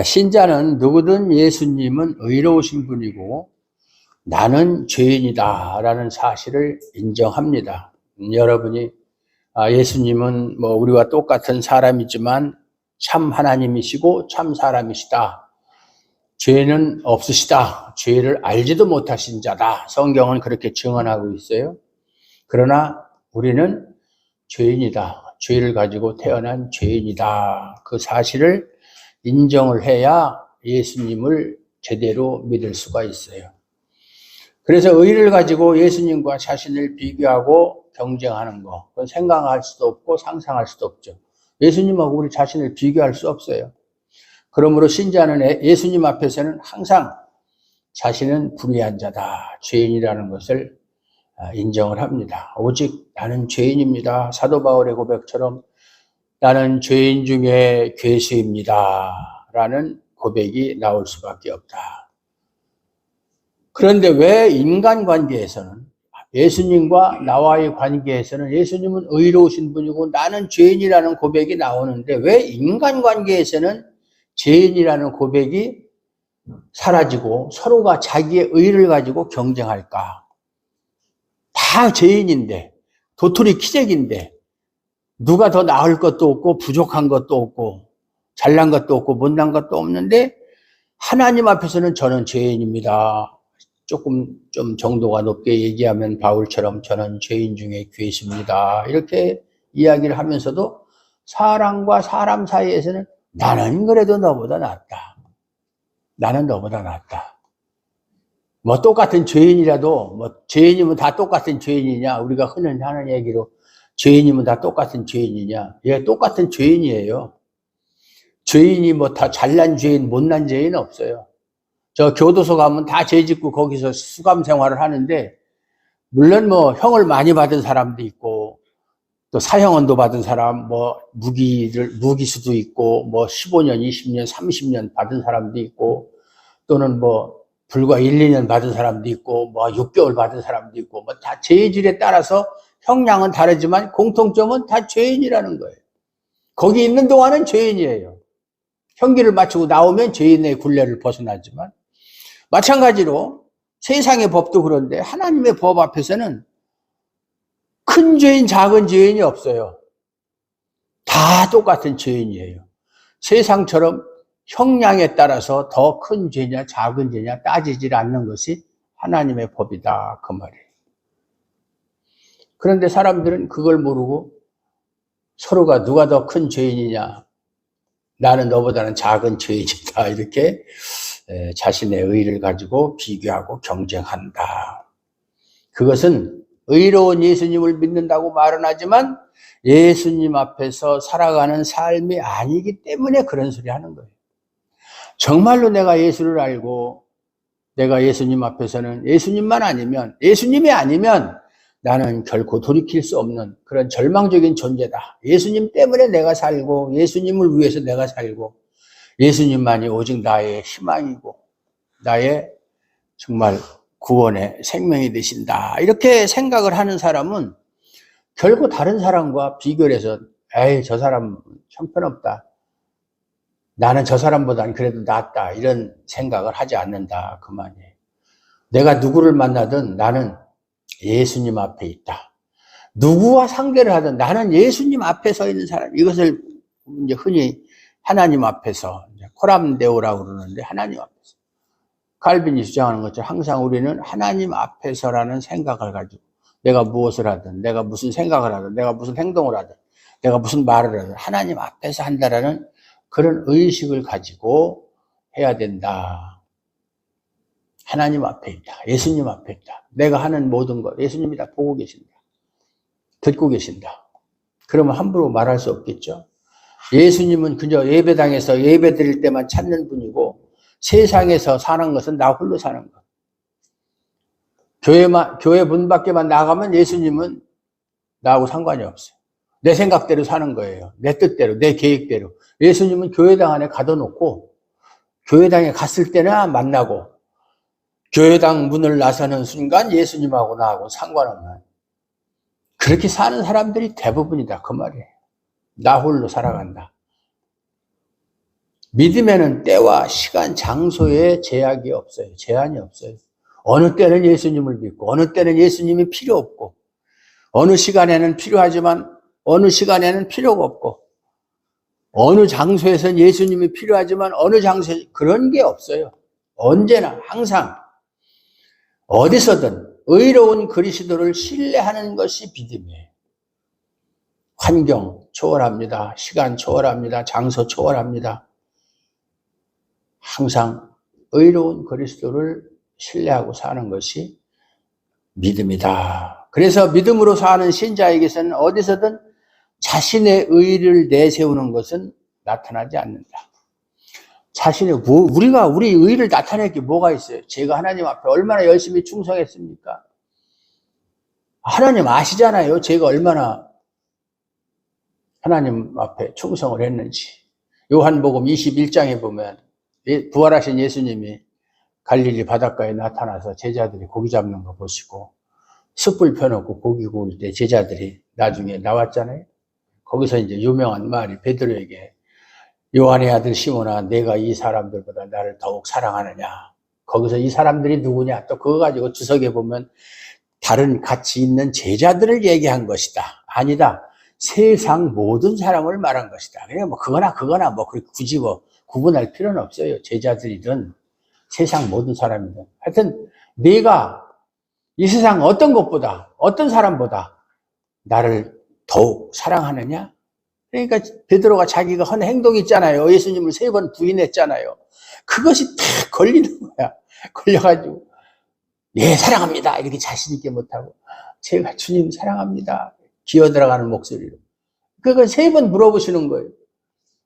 신자는 누구든 예수님은 의로우신 분이고 나는 죄인이다 라는 사실을 인정합니다. 여러분이 예수님은 뭐 우리와 똑같은 사람이지만 참 하나님이시고 참 사람이시다. 죄는 없으시다. 죄를 알지도 못하신 자다. 성경은 그렇게 증언하고 있어요. 그러나 우리는 죄인이다. 죄를 가지고 태어난 죄인이다. 그 사실을 인정을 해야 예수님을 제대로 믿을 수가 있어요. 그래서 의를 가지고 예수님과 자신을 비교하고 경쟁하는 거, 그건 생각할 수도 없고 상상할 수도 없죠. 예수님하고 우리 자신을 비교할 수 없어요. 그러므로 신자는 예수님 앞에서는 항상 자신은 불의한 자다, 죄인이라는 것을 인정을 합니다. 오직 나는 죄인입니다. 사도 바울의 고백처럼 나는 죄인 중에 괴수입니다 라는 고백이 나올 수밖에 없다. 그런데 왜 인간관계에서는, 예수님과 나와의 관계에서는 예수님은 의로우신 분이고 나는 죄인이라는 고백이 나오는데 왜 인간관계에서는 죄인이라는 고백이 사라지고 서로가 자기의 의를 가지고 경쟁할까? 다 죄인인데, 도토리 키재기인데 누가 더 나을 것도 없고 부족한 것도 없고 잘난 것도 없고 못난 것도 없는데 하나님 앞에서는 저는 죄인입니다. 조금 좀 정도가 높게 얘기하면 바울처럼 저는 죄인 중에 괴수입니다. 이렇게 이야기를 하면서도 사람과 사람 사이에서는 나는 그래도 너보다 낫다. 나는 너보다 낫다. 뭐 똑같은 죄인이라도 뭐 죄인이면 다 똑같은 죄인이냐? 우리가 흔히 하는 얘기로 죄인이면 다 똑같은 죄인이냐? 예, 똑같은 죄인이에요. 죄인이 뭐 다 잘난 죄인, 못난 죄인 없어요. 저 교도소 가면 다 죄 짓고 거기서 수감 생활을 하는데, 물론 뭐 형을 많이 받은 사람도 있고, 또 사형언도 받은 사람, 뭐 무기수도 있고, 뭐 15년, 20년, 30년 받은 사람도 있고, 또는 뭐 불과 1, 2년 받은 사람도 있고, 뭐 6개월 받은 사람도 있고, 뭐 다 죄질에 따라서 형량은 다르지만 공통점은 다 죄인이라는 거예요. 거기 있는 동안은 죄인이에요. 형기를 마치고 나오면 죄인의 굴레를 벗어나지만, 마찬가지로 세상의 법도 그런데 하나님의 법 앞에서는 큰 죄인, 작은 죄인이 없어요. 다 똑같은 죄인이에요. 세상처럼 형량에 따라서 더 큰 죄냐 작은 죄냐 따지질 않는 것이 하나님의 법이다, 그 말이에요. 그런데 사람들은 그걸 모르고 서로가 누가 더 큰 죄인이냐, 나는 너보다는 작은 죄인이다, 이렇게 자신의 의를 가지고 비교하고 경쟁한다. 그것은 의로운 예수님을 믿는다고 말은 하지만 예수님 앞에서 살아가는 삶이 아니기 때문에 그런 소리 하는 거예요. 정말로 내가 예수를 알고 내가 예수님 앞에서는 예수님만 아니면, 예수님이 아니면 나는 결코 돌이킬 수 없는 그런 절망적인 존재다. 예수님 때문에 내가 살고 예수님을 위해서 내가 살고 예수님만이 오직 나의 희망이고 나의 정말 구원의 생명이 되신다. 이렇게 생각을 하는 사람은 결코 다른 사람과 비교를 해서 에이 저 사람 형편없다, 나는 저 사람보다는 그래도 낫다, 이런 생각을 하지 않는다, 그 말이에요. 내가 누구를 만나든 나는 예수님 앞에 있다. 누구와 상대를 하든 나는 예수님 앞에 서 있는 사람. 이것을 이제 흔히 하나님 앞에서 코람데오라고 그러는데, 하나님 앞에서. 칼빈이 주장하는 것처럼 항상 우리는 하나님 앞에서라는 생각을 가지고 내가 무엇을 하든, 내가 무슨 생각을 하든, 내가 무슨 행동을 하든, 내가 무슨 말을 하든 하나님 앞에서 한다라는 그런 의식을 가지고 해야 된다. 하나님 앞에 있다. 예수님 앞에 있다. 내가 하는 모든 것 예수님이 다 보고 계신다. 듣고 계신다. 그러면 함부로 말할 수 없겠죠. 예수님은 그저 예배당에서 예배 드릴 때만 찾는 분이고 세상에서 사는 것은 나 홀로 사는 것. 교회 문 밖에만 나가면 예수님은 나하고 상관이 없어요. 내 생각대로 사는 거예요. 내 뜻대로, 내 계획대로. 예수님은 교회당 안에 가둬놓고 교회당에 갔을 때나 만나고 교회당 문을 나서는 순간 예수님하고 나하고 상관없는 그렇게 사는 사람들이 대부분이다, 그 말이에요. 나 홀로 살아간다. 믿음에는 때와 시간, 장소에 제약이 없어요. 제한이 없어요. 어느 때는 예수님을 믿고 어느 때는 예수님이 필요 없고 어느 시간에는 필요하지만 어느 시간에는 필요가 없고 어느 장소에서는 예수님이 필요하지만 어느 장소에 그런 게 없어요. 언제나 항상 어디서든 의로운 그리스도를 신뢰하는 것이 믿음이에요. 환경 초월합니다. 시간 초월합니다. 장소 초월합니다. 항상 의로운 그리스도를 신뢰하고 사는 것이 믿음이다. 그래서 믿음으로 사는 신자에게서는 어디서든 자신의 의를 내세우는 것은 나타나지 않는다. 우리가 우리 의를 나타낼 게 뭐가 있어요? 제가 하나님 앞에 얼마나 열심히 충성했습니까? 하나님 아시잖아요. 제가 얼마나 하나님 앞에 충성을 했는지. 요한복음 21장에 보면 부활하신 예수님이 갈릴리 바닷가에 나타나서 제자들이 고기 잡는 거 보시고 숯불 펴놓고 고기 구울 때 제자들이 나중에 나왔잖아요. 거기서 이제 유명한 말이 베드로에게 요한의 아들 시몬아 내가 이 사람들보다 나를 더욱 사랑하느냐. 거기서 이 사람들이 누구냐. 또 그거 가지고 주석에 보면 다른 가치 있는 제자들을 얘기한 것이다. 아니다. 세상 모든 사람을 말한 것이다. 그냥 뭐 그거나 뭐 그렇게 굳이 뭐 구분할 필요는 없어요. 제자들이든 세상 모든 사람이든. 하여튼 네가 이 세상 어떤 것보다 어떤 사람보다 나를 더욱 사랑하느냐? 그러니까 베드로가 자기가 한 행동이 있잖아요. 예수님을 3번 부인했잖아요. 그것이 탁 걸리는 거야. 걸려가지고 예 사랑합니다 이렇게 자신 있게 못하고 제가 주님 사랑합니다 기어들어가는 목소리로 그걸 3번 물어보시는 거예요.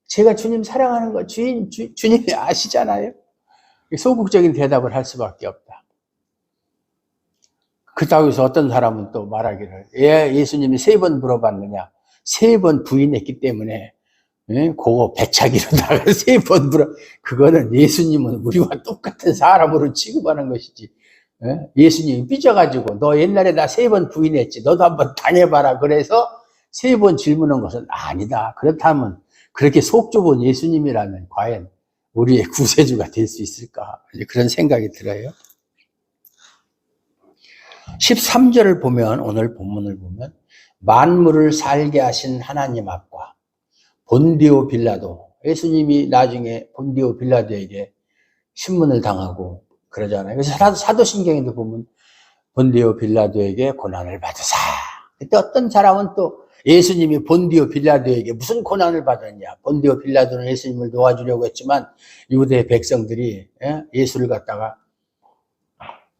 제가 주님 사랑하는 거 주님이 아시잖아요. 소극적인 대답을 할 수밖에 없다. 그렇다고 어떤 사람은 또 말하기를 예수님이 3번 물어봤느냐 3번 부인했기 때문에 그거 배차기로다가 3번 그거는 예수님은 우리와 똑같은 사람으로 취급하는 것이지. 예수님이 삐져가지고 너 옛날에 나 3번 부인했지 너도 한번 당해봐라 그래서 3번 질문한 것은 아니다. 그렇다면 그렇게 속 좁은 예수님이라면 과연 우리의 구세주가 될 수 있을까 그런 생각이 들어요. 13절을 보면 오늘 본문을 보면 만물을 살게 하신 하나님 앞과 본디오 빌라도 예수님이 나중에 본디오 빌라도에게 신문을 당하고 그러잖아요. 그래서 사도신경에도 보면 본디오 빌라도에게 고난을 받으사 그때 어떤 사람은 또 예수님이 본디오 빌라도에게 무슨 고난을 받았냐. 본디오 빌라도는 예수님을 도와주려고 했지만 유대 백성들이 예수를 갖다가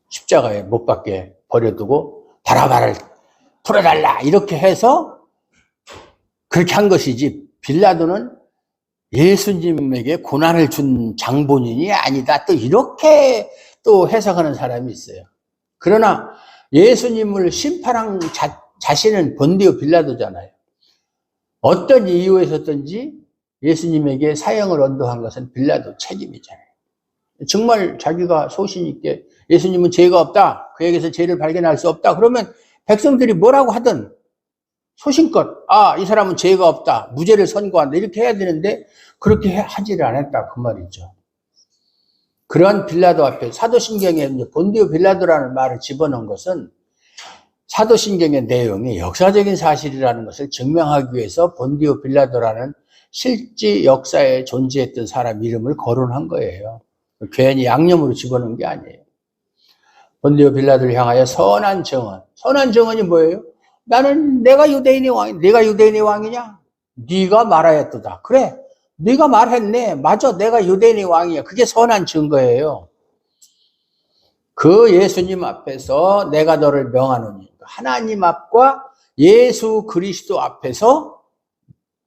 십자가에 못 박게 버려두고 바라바를 풀어달라 이렇게 해서 그렇게 한 것이지 빌라도는 예수님에게 고난을 준 장본인이 아니다. 또 이렇게 또 해석하는 사람이 있어요. 그러나 예수님을 심판한 자신은 본디오 빌라도잖아요. 어떤 이유에서든지 예수님에게 사형을 언도한 것은 빌라도 책임이잖아요. 정말 자기가 소신 있게 예수님은 죄가 없다. 그에게서 죄를 발견할 수 없다. 그러면 백성들이 뭐라고 하든 소신껏 이 사람은 죄가 없다. 무죄를 선고한다. 이렇게 해야 되는데 그렇게 하지를 않았다. 그 말이죠. 그러한 빌라도 앞에 사도신경에 본디오 빌라도라는 말을 집어넣은 것은 사도신경의 내용이 역사적인 사실이라는 것을 증명하기 위해서 본디오 빌라도라는 실제 역사에 존재했던 사람 이름을 거론한 거예요. 괜히 양념으로 집어넣은 게 아니에요. 본디오 빌라도를 향하여 선한 증언. 선한 증언이 뭐예요? 내가 유대인의 왕이냐? 네가 말하였도다. 그래, 네가 말했네. 맞아, 내가 유대인의 왕이야. 그게 선한 증거예요. 그 예수님 앞에서 내가 너를 명하노니 하나님 앞과 예수 그리스도 앞에서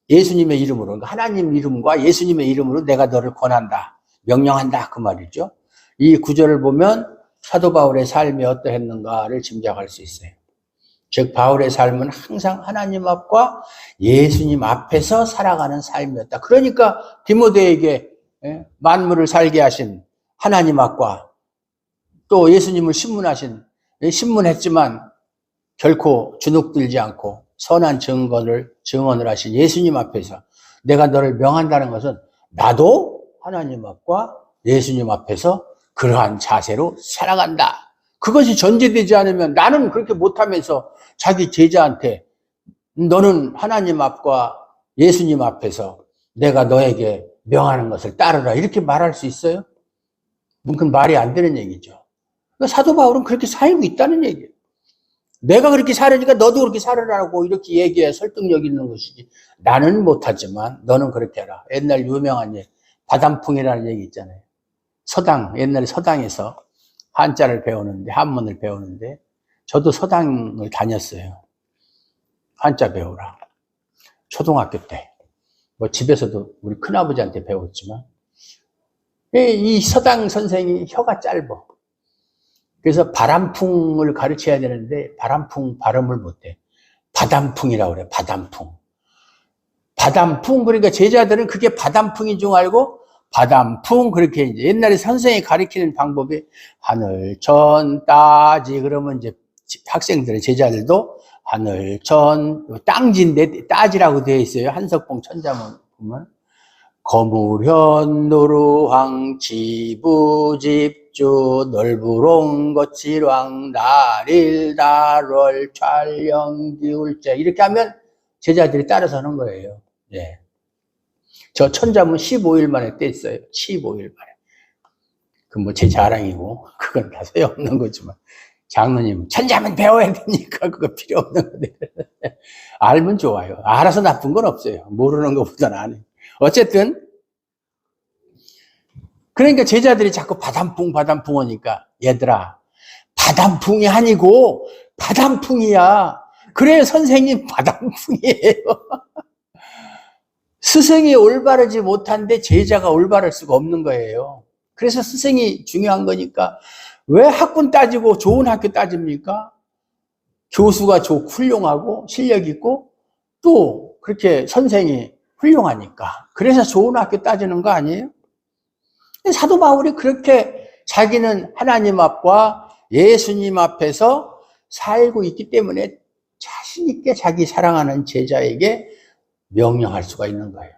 예수님의 이름으로 그러니까 하나님 이름과 예수님의 이름으로 내가 너를 권한다. 명령한다. 그 말이죠. 이 구절을 보면 사도 바울의 삶이 어떠했는가를 짐작할 수 있어요. 즉 바울의 삶은 항상 하나님 앞과 예수님 앞에서 살아가는 삶이었다. 그러니까 디모데에게 만물을 살게 하신 하나님 앞과 또 예수님을 신문했지만 결코 주눅들지 않고 선한 증언을 하신 예수님 앞에서 내가 너를 명한다는 것은 나도 하나님 앞과 예수님 앞에서 그러한 자세로 살아간다. 그것이 전제되지 않으면 나는 그렇게 못하면서 자기 제자한테 너는 하나님 앞과 예수님 앞에서 내가 너에게 명하는 것을 따르라 이렇게 말할 수 있어요? 그건 말이 안 되는 얘기죠. 그러니까 사도 바울은 그렇게 살고 있다는 얘기예요. 내가 그렇게 살으니까 너도 그렇게 살으라고 이렇게 얘기해 설득력 있는 것이지. 나는 못하지만 너는 그렇게 해라. 옛날 유명한 얘기, 바담풍이라는 얘기 있잖아요. 서당, 옛날에 서당에서 한자를 배우는데, 한문을 배우는데, 저도 서당을 다녔어요. 한자 배우라. 초등학교 때. 뭐 집에서도 우리 큰아버지한테 배웠지만, 이 서당 선생이 혀가 짧아. 그래서 바람풍을 가르쳐야 되는데, 바람풍 발음을 못해. 바담풍이라고 그래, 바담풍. 바담풍, 그러니까 제자들은 그게 바담풍인 줄 알고, 바담풍, 그렇게 이제 옛날에 선생이 가르치는 방법이 하늘천 따지, 그러면 이제 학생들의 제자들도 하늘천, 땅지인데 따지라고 되어 있어요. 한석봉 천자문 보면. 거무현 노루황 지부집주 넓으롱 거칠왕 날일 달월 촬영 기울제 이렇게 하면 제자들이 따라서 하는 거예요. 예. 저 천자문 15일 만에 뗐어요. 15일 만에. 그 뭐 제 자랑이고 그건 다 소용없는 거지만 장로님 천자문 배워야 되니까 그거 필요 없는 건데 알면 좋아요. 알아서 나쁜 건 없어요. 모르는 것보다는 아는. 어쨌든 그러니까 제자들이 자꾸 바담풍 하니까 얘들아 바담풍이 아니고 바담풍이야. 그래 선생님 바담풍이에요. 스승이 올바르지 못한데 제자가 올바를 수가 없는 거예요. 그래서 스승이 중요한 거니까 왜 학군 따지고 좋은 학교 따집니까? 교수가 훌륭하고 실력 있고 또 그렇게 선생이 훌륭하니까. 그래서 좋은 학교 따지는 거 아니에요? 사도 바울이 그렇게 자기는 하나님 앞과 예수님 앞에서 살고 있기 때문에 자신 있게 자기 사랑하는 제자에게 명령할 수가 있는 거예요.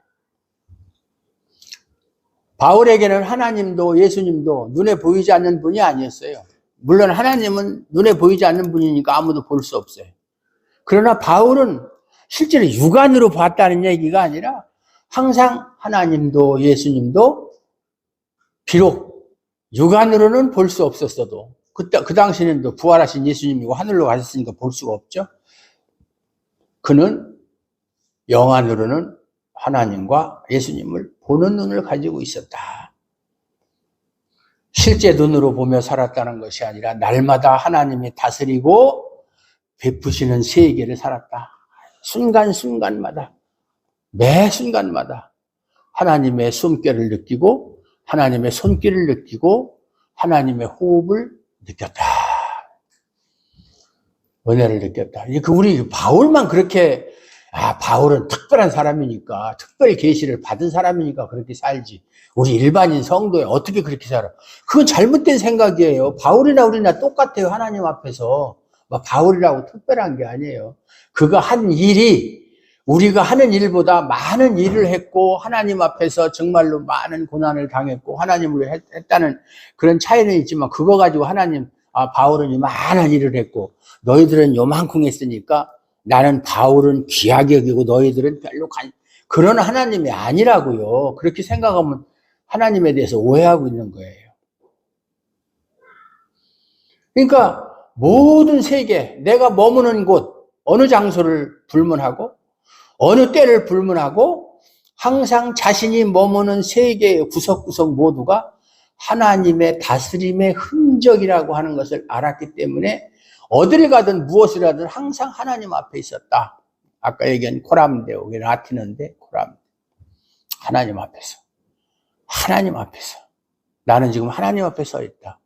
바울에게는 하나님도 예수님도 눈에 보이지 않는 분이 아니었어요. 물론 하나님은 눈에 보이지 않는 분이니까 아무도 볼 수 없어요. 그러나 바울은 실제로 육안으로 봤다는 얘기가 아니라 항상 하나님도 예수님도 비록 육안으로는 볼 수 없었어도 그 당시에는 또 부활하신 예수님이고 하늘로 가셨으니까 볼 수가 없죠. 그는 영안으로는 하나님과 예수님을 보는 눈을 가지고 있었다. 실제 눈으로 보며 살았다는 것이 아니라 날마다 하나님이 다스리고 베푸시는 세계를 살았다. 순간순간마다 매 순간마다 하나님의 숨결을 느끼고 하나님의 손길을 느끼고 하나님의 호흡을 느꼈다. 은혜를 느꼈다. 우리 바울만 그렇게 바울은 특별한 사람이니까 특별 계시를 받은 사람이니까 그렇게 살지. 우리 일반인 성도에 어떻게 그렇게 살아? 그건 잘못된 생각이에요. 바울이나 우리나 똑같아요. 하나님 앞에서. 바울이라고 특별한 게 아니에요. 그가 한 일이 우리가 하는 일보다 많은 일을 했고 하나님 앞에서 정말로 많은 고난을 당했고 하나님으로 했다는 그런 차이는 있지만 그거 가지고 하나님 바울은 이만한 일을 했고 너희들은 요만큼 했으니까 나는 바울은 귀하게 여기고 너희들은 별로 그런 하나님이 아니라고요. 그렇게 생각하면 하나님에 대해서 오해하고 있는 거예요. 그러니까 모든 세계 내가 머무는 곳 어느 장소를 불문하고 어느 때를 불문하고 항상 자신이 머무는 세계의 구석구석 모두가 하나님의 다스림의 흔적이라고 하는 것을 알았기 때문에 어디를 가든 무엇을 하든 항상 하나님 앞에 있었다. 아까 얘기한 코람데오, 라틴어인데 코람. 하나님 앞에서. 하나님 앞에서. 나는 지금 하나님 앞에 서 있다.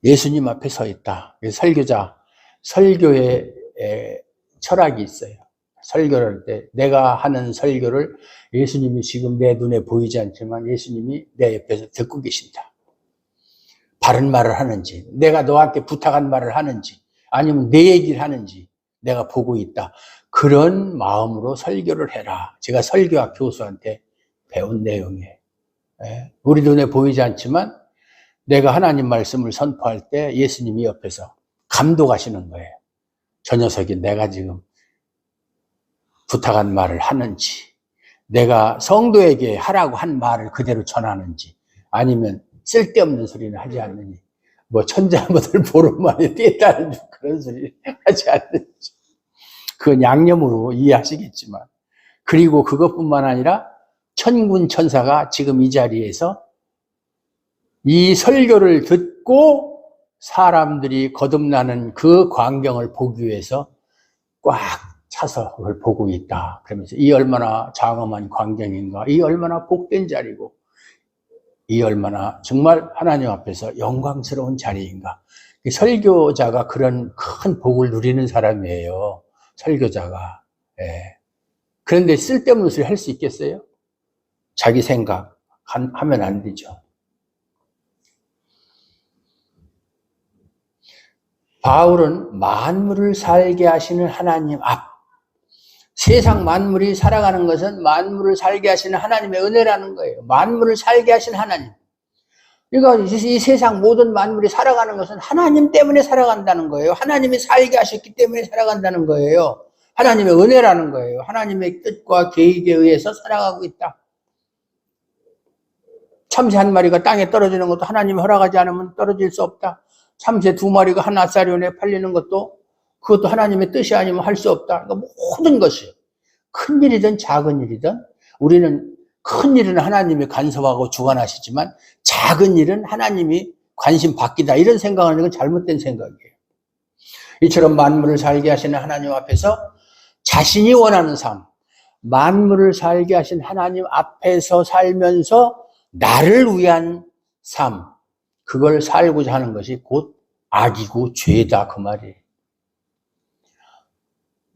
예수님 앞에 서 있다. 설교의 철학이 있어요. 설교를 할 때 내가 하는 설교를 예수님이 지금 내 눈에 보이지 않지만 예수님이 내 옆에서 듣고 계신다. 바른 말을 하는지 내가 너한테 부탁한 말을 하는지 아니면 내 얘기를 하는지 내가 보고 있다. 그런 마음으로 설교를 해라. 제가 설교학 교수한테 배운 내용이에요. 우리 눈에 보이지 않지만 내가 하나님 말씀을 선포할 때 예수님이 옆에서 감독하시는 거예요. 저 녀석이 내가 지금 부탁한 말을 하는지, 내가 성도에게 하라고 한 말을 그대로 전하는지, 아니면 쓸데없는 소리는 하지 않느니, 뭐 천자모들 보름만에 떼다는 그런 소리 하지 않는지, 그건 양념으로 이해하시겠지만, 그리고 그것뿐만 아니라 천군 천사가 지금 이 자리에서 이 설교를 듣고 사람들이 거듭나는 그 광경을 보기 위해서 꽉 차서 그걸 보고 있다. 그러면서 이 얼마나 장엄한 광경인가, 이 얼마나 복된 자리고, 이 얼마나 정말 하나님 앞에서 영광스러운 자리인가. 설교자가 그런 큰 복을 누리는 사람이에요. 설교자가. 그런데 쓸데없는 소리 할 수 있겠어요? 자기 생각 하면 안 되죠. 바울은 만물을 살게 하시는 하나님 앞, 세상 만물이 살아가는 것은 만물을 살게 하시는 하나님의 은혜라는 거예요. 만물을 살게 하신 하나님. 그러니까 이 세상 모든 만물이 살아가는 것은 하나님 때문에 살아간다는 거예요. 하나님이 살게 하셨기 때문에 살아간다는 거예요. 하나님의 은혜라는 거예요. 하나님의 뜻과 계획에 의해서 살아가고 있다. 참새 한 마리가 땅에 떨어지는 것도 하나님이 허락하지 않으면 떨어질 수 없다. 참새 2마리가 한 아사리온에 팔리는 것도 그것도 하나님의 뜻이 아니면 할 수 없다. 그러니까 모든 것이 큰 일이든 작은 일이든 우리는 큰 일은 하나님이 간섭하고 주관하시지만 작은 일은 하나님이 관심 받기다. 이런 생각하는 건 잘못된 생각이에요. 이처럼 만물을 살게 하시는 하나님 앞에서 자신이 원하는 삶, 만물을 살게 하신 하나님 앞에서 살면서 나를 위한 삶, 그걸 살고자 하는 것이 곧 악이고 죄다 그 말이에요.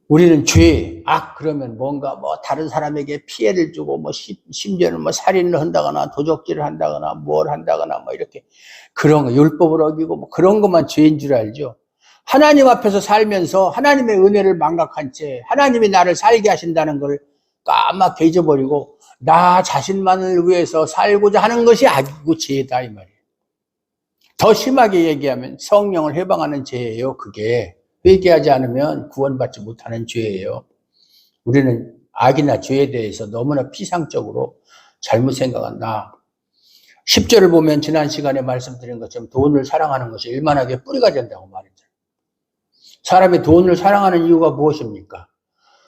우리는 죄, 악 그러면 뭔가 뭐 다른 사람에게 피해를 주고 뭐 심지어는 뭐 살인을 한다거나 도적질을 한다거나 뭘 한다거나 뭐 이렇게 그런 거 율법을 어기고 뭐 그런 것만 죄인 줄 알죠. 하나님 앞에서 살면서 하나님의 은혜를 망각한 채 하나님이 나를 살게 하신다는 걸 까맣게 잊어버리고 나 자신만을 위해서 살고자 하는 것이 악이고 죄다 이 말이에요. 더 심하게 얘기하면 성령을 해방하는 죄예요. 그게 회개하지 않으면 구원받지 못하는 죄예요. 우리는 악이나 죄에 대해서 너무나 피상적으로 잘못 생각한다. 10절을 보면 지난 시간에 말씀드린 것처럼 돈을 사랑하는 것이 일만하게 뿌리가 된다고 말했잖아요. 사람이 돈을 사랑하는 이유가 무엇입니까?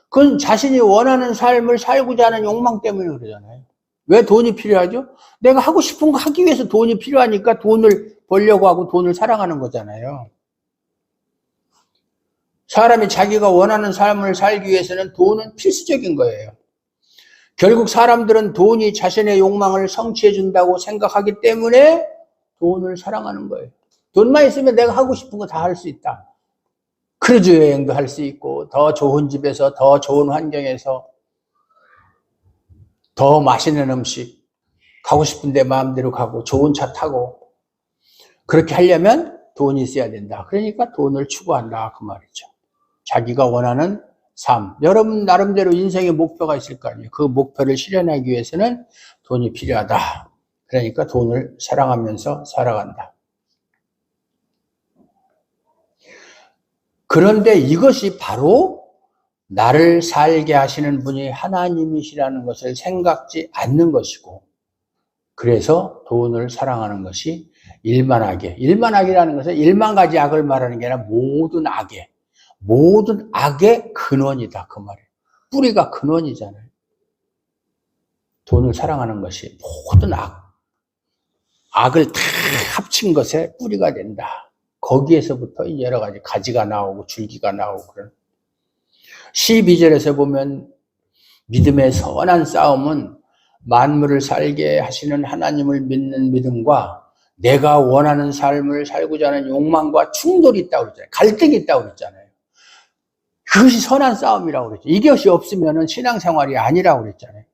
그건 자신이 원하는 삶을 살고자 하는 욕망 때문에 그러잖아요. 왜 돈이 필요하죠? 내가 하고 싶은 거 하기 위해서 돈이 필요하니까 돈을 벌려고 하고 돈을 사랑하는 거잖아요. 사람이 자기가 원하는 삶을 살기 위해서는 돈은 필수적인 거예요. 결국 사람들은 돈이 자신의 욕망을 성취해 준다고 생각하기 때문에 돈을 사랑하는 거예요. 돈만 있으면 내가 하고 싶은 거 다 할 수 있다. 크루즈 여행도 할 수 있고 더 좋은 집에서 더 좋은 환경에서 더 맛있는 음식 가고 싶은데 마음대로 가고 좋은 차 타고 그렇게 하려면 돈이 있어야 된다. 그러니까 돈을 추구한다 그 말이죠. 자기가 원하는 삶. 여러분 나름대로 인생의 목표가 있을 거 아니에요. 그 목표를 실현하기 위해서는 돈이 필요하다. 그러니까 돈을 사랑하면서 살아간다. 그런데 이것이 바로 나를 살게 하시는 분이 하나님이시라는 것을 생각지 않는 것이고, 그래서 돈을 사랑하는 것이 일만하게, 일만하게라는 것은 일만 가지 악을 말하는 게 아니라 모든 악의 근원이다 그 말이에요. 뿌리가 근원이잖아요. 돈을 사랑하는 것이 모든 악을 다 합친 것의 뿌리가 된다. 거기에서부터 여러 가지 가지가 나오고 줄기가 나오고 그런. 12절에서 보면 믿음의 선한 싸움은 만물을 살게 하시는 하나님을 믿는 믿음과 내가 원하는 삶을 살고자 하는 욕망과 충돌이 있다고 그랬잖아요. 갈등이 있다고 그랬잖아요. 그것이 선한 싸움이라고 그랬죠. 이것이 없으면 신앙생활이 아니라고 그랬잖아요.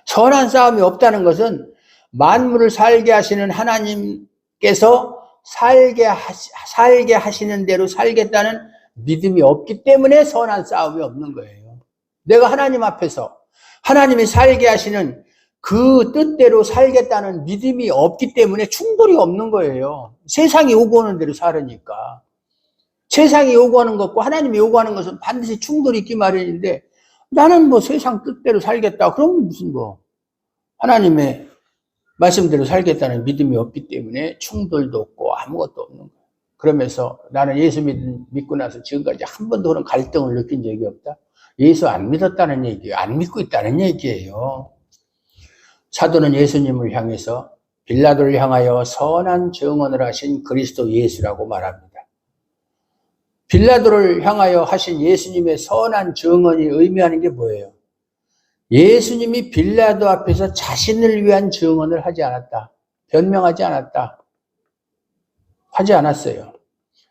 선한 싸움이 없다는 것은 만물을 살게 하시는 하나님께서 살게 하시는 대로 살겠다는 믿음이 없기 때문에 선한 싸움이 없는 거예요. 내가 하나님 앞에서 하나님이 살게 하시는 그 뜻대로 살겠다는 믿음이 없기 때문에 충돌이 없는 거예요. 세상이 요구하는 대로 살으니까. 세상이 요구하는 것과 하나님이 요구하는 것은 반드시 충돌이 있기 마련인데, 나는 뭐 세상 뜻대로 살겠다. 그럼 무슨 하나님의 말씀대로 살겠다는 믿음이 없기 때문에 충돌도 없고 아무것도 없는 거예요. 그러면서 나는 예수 믿고 나서 지금까지 한 번도 그런 갈등을 느낀 적이 없다. 예수 안 믿었다는 얘기예요. 안 믿고 있다는 얘기예요. 사도는 예수님을 향해서 빌라도를 향하여 선한 증언을 하신 그리스도 예수라고 말합니다. 빌라도를 향하여 하신 예수님의 선한 증언이 의미하는 게 뭐예요? 예수님이 빌라도 앞에서 자신을 위한 증언을 하지 않았다. 변명하지 않았다. 하지 않았어요.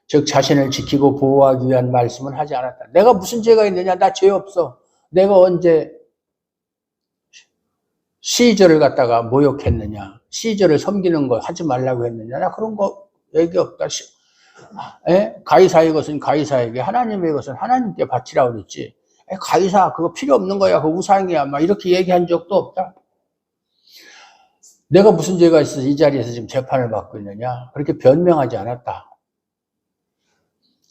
즉 자신을 지키고 보호하기 위한 말씀을 하지 않았다. 내가 무슨 죄가 있느냐? 나 죄 없어. 내가 언제 시저를 갖다가 모욕했느냐? 시저를 섬기는 거 하지 말라고 했느냐? 나 그런 거 얘기 없다. 가이사의 것은 가이사에게, 하나님의 것은 하나님께 바치라고 그랬지. 가이사 그거 필요 없는 거야. 그거 우상이야. 막 이렇게 얘기한 적도 없다. 내가 무슨 죄가 있어서 이 자리에서 지금 재판을 받고 있느냐? 그렇게 변명하지 않았다.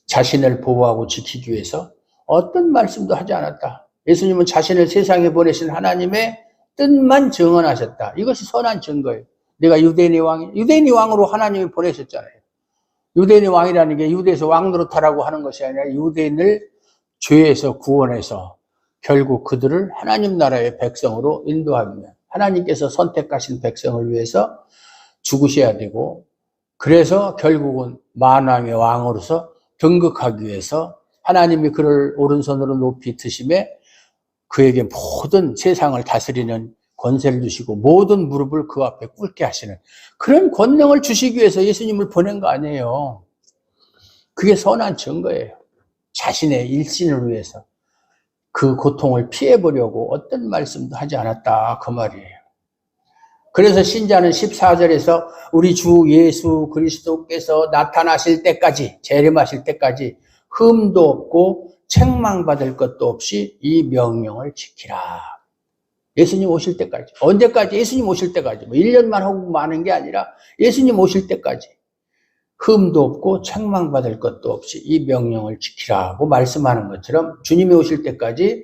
자신을 보호하고 지키기 위해서 어떤 말씀도 하지 않았다. 예수님은 자신을 세상에 보내신 하나님의 뜻만 증언하셨다. 이것이 선한 증거예요. 내가 유대인의 왕으로 하나님이 보내셨잖아요. 유대인의 왕이라는 게 유대에서 왕 노릇하라고 하는 것이 아니라 유대인을 죄에서 구원해서 결국 그들을 하나님 나라의 백성으로 인도하기 위해 하나님께서 선택하신 백성을 위해서 죽으셔야 되고, 그래서 결국은 만왕의 왕으로서 등극하기 위해서 하나님이 그를 오른손으로 높이 드심에 그에게 모든 세상을 다스리는 권세를 주시고 모든 무릎을 그 앞에 꿇게 하시는 그런 권능을 주시기 위해서 예수님을 보낸 거 아니에요. 그게 선한 증거예요. 자신의 일신을 위해서 그 고통을 피해보려고 어떤 말씀도 하지 않았다, 그 말이에요. 그래서 신자는 14절에서 우리 주 예수 그리스도께서 나타나실 때까지, 재림하실 때까지 흠도 없고 책망받을 것도 없이 이 명령을 지키라. 예수님 오실 때까지. 언제까지? 예수님 오실 때까지. 1년만 하고 마는 게 아니라 예수님 오실 때까지 흠도 없고 책망받을 것도 없이 이 명령을 지키라고 말씀하는 것처럼 주님이 오실 때까지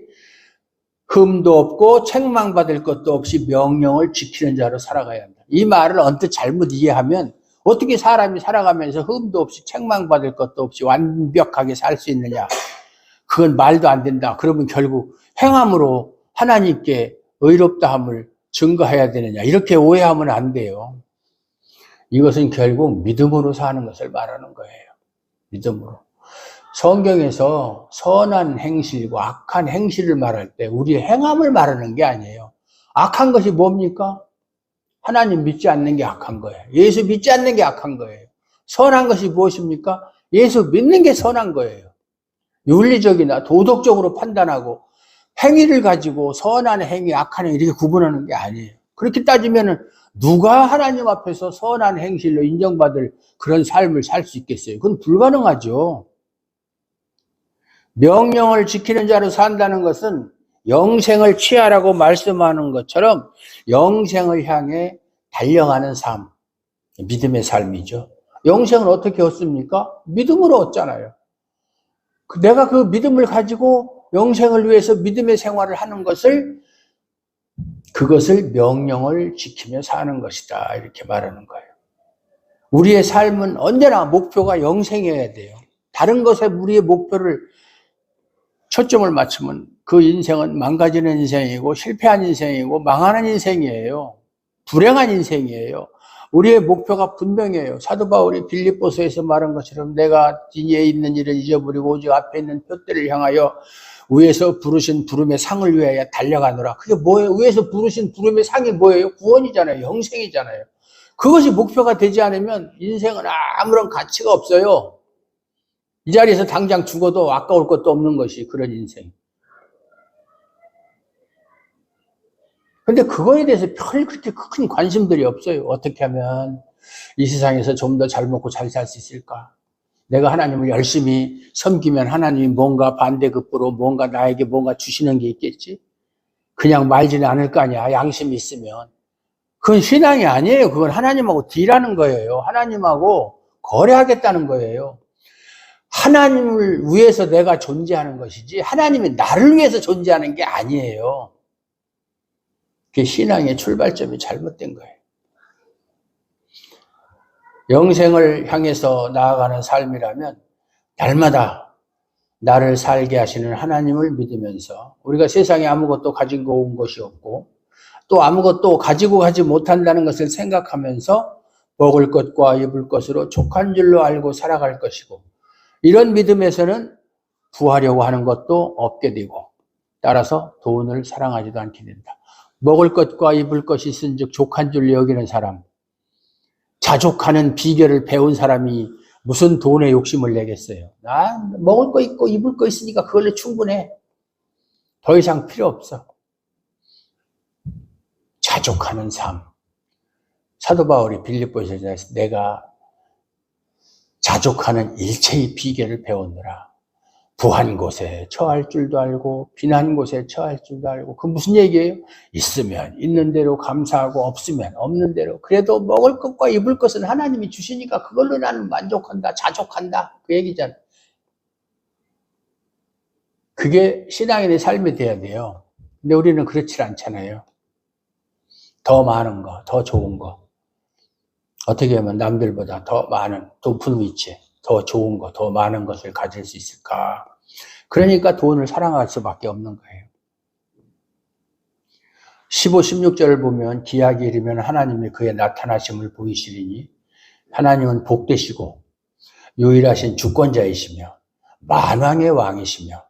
흠도 없고 책망받을 것도 없이 명령을 지키는 자로 살아가야 한다. 이 말을 언뜻 잘못 이해하면 어떻게 사람이 살아가면서 흠도 없이 책망받을 것도 없이 완벽하게 살 수 있느냐? 그건 말도 안 된다. 그러면 결국 행함으로 하나님께 의롭다함을 증거해야 되느냐? 이렇게 오해하면 안 돼요. 이것은 결국 믿음으로 사는 것을 말하는 거예요. 믿음으로. 성경에서 선한 행실과 악한 행실을 말할 때 우리의 행함을 말하는 게 아니에요. 악한 것이 뭡니까? 하나님 믿지 않는 게 악한 거예요. 예수 믿지 않는 게 악한 거예요. 선한 것이 무엇입니까? 예수 믿는 게 선한 거예요. 윤리적이나 도덕적으로 판단하고 행위를 가지고 선한 행위, 악한 행위 이렇게 구분하는 게 아니에요. 그렇게 따지면은 누가 하나님 앞에서 선한 행실로 인정받을 그런 삶을 살 수 있겠어요? 그건 불가능하죠. 명령을 지키는 자로 산다는 것은 영생을 취하라고 말씀하는 것처럼 영생을 향해 달려가는 삶, 믿음의 삶이죠. 영생을 어떻게 얻습니까? 믿음으로 얻잖아요. 내가 그 믿음을 가지고 영생을 위해서 믿음의 생활을 하는 그것을 명령을 지키며 사는 것이다, 이렇게 말하는 거예요. 우리의 삶은 언제나 목표가 영생이어야 돼요. 다른 것에 우리의 목표를 초점을 맞추면 그 인생은 망가지는 인생이고 실패한 인생이고 망하는 인생이에요. 불행한 인생이에요. 우리의 목표가 분명해요. 사도 바울이 빌립보서에서 말한 것처럼 내가 뒤에 있는 일을 잊어버리고 오직 앞에 있는 표대를 향하여 위에서 부르신 부름의 상을 위하여 달려가노라. 그게 뭐예요? 위에서 부르신 부름의 상이 뭐예요? 구원이잖아요. 영생이잖아요. 그것이 목표가 되지 않으면 인생은 아무런 가치가 없어요. 이 자리에서 당장 죽어도 아까울 것도 없는 것이 그런 인생. 근데 그거에 대해서 별 그렇게 큰 관심들이 없어요. 어떻게 하면 이 세상에서 좀 더 잘 먹고 잘 살 수 있을까? 내가 하나님을 열심히 섬기면 하나님이 뭔가 반대급부로 뭔가 나에게 뭔가 주시는 게 있겠지? 그냥 말지는 않을 거 아니야. 양심이 있으면. 그건 신앙이 아니에요. 그건 하나님하고 딜하는 거예요. 하나님하고 거래하겠다는 거예요. 하나님을 위해서 내가 존재하는 것이지 하나님이 나를 위해서 존재하는 게 아니에요. 그게 신앙의 출발점이 잘못된 거예요. 영생을 향해서 나아가는 삶이라면 날마다 나를 살게 하시는 하나님을 믿으면서 우리가 세상에 아무것도 가지고 온 것이 없고 또 아무것도 가지고 가지 못한다는 것을 생각하면서 먹을 것과 입을 것으로 족한 줄로 알고 살아갈 것이고 이런 믿음에서는 부하려고 하는 것도 없게 되고 따라서 돈을 사랑하지도 않게 된다. 먹을 것과 입을 것이 있은즉 족한 줄로 여기는 사람, 자족하는 비결을 배운 사람이 무슨 돈에 욕심을 내겠어요. 먹을 거 있고 입을 거 있으니까 그걸로 충분해. 더 이상 필요 없어. 자족하는 삶. 사도 바울이 빌립보에서 내가 자족하는 일체의 비결을 배웠노라. 부한 곳에 처할 줄도 알고 비난 곳에 처할 줄도 알고. 그 무슨 얘기예요? 있으면 있는 대로 감사하고 없으면 없는 대로. 그래도 먹을 것과 입을 것은 하나님이 주시니까 그걸로 나는 만족한다. 자족한다. 그 얘기잖아. 그게 신앙인의 삶이 돼야 돼요. 근데 우리는 그렇지 않잖아요. 더 많은 거, 더 좋은 거. 어떻게 하면 남들보다 더 많은, 높은 위치에 더 좋은 거, 더 많은 것을 가질 수 있을까? 그러니까 돈을 사랑할 수밖에 없는 거예요. 15, 16절을 보면 기약이 이르면 하나님이 그의 나타나심을 보이시리니 하나님은 복되시고 유일하신 주권자이시며 만왕의 왕이시며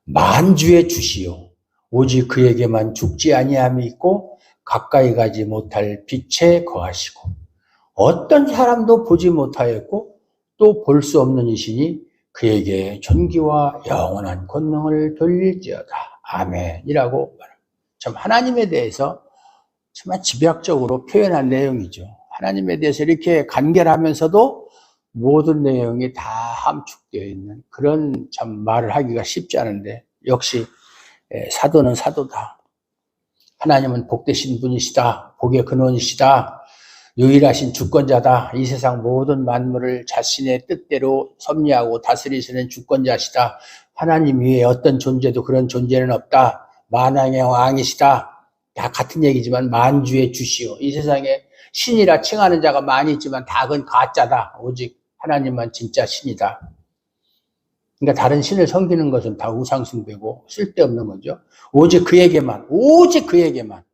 만주의 주시요 오직 그에게만 죽지 아니함이 있고 가까이 가지 못할 빛에 거하시고 어떤 사람도 보지 못하였고 또 볼 수 없는 이시니 그에게 존귀와 영원한 권능을 돌릴지어다. 아멘이라고 말합니다. 참 하나님에 대해서 정말 집약적으로 표현한 내용이죠. 하나님에 대해서 이렇게 간결하면서도 모든 내용이 다 함축되어 있는 그런 참 말을 하기가 쉽지 않은데 역시 사도는 사도다. 하나님은 복되신 분이시다. 복의 근원이시다. 유일하신 주권자다. 이 세상 모든 만물을 자신의 뜻대로 섭리하고 다스리시는 주권자시다. 하나님 위에 어떤 존재도 그런 존재는 없다. 만왕의 왕이시다. 다 같은 얘기지만 만주의 주시오. 이 세상에 신이라 칭하는 자가 많이 있지만 다 그건 가짜다. 오직 하나님만 진짜 신이다. 그러니까 다른 신을 섬기는 것은 다 우상숭배고 쓸데없는 거죠. 오직 그에게만, 오직 그에게만.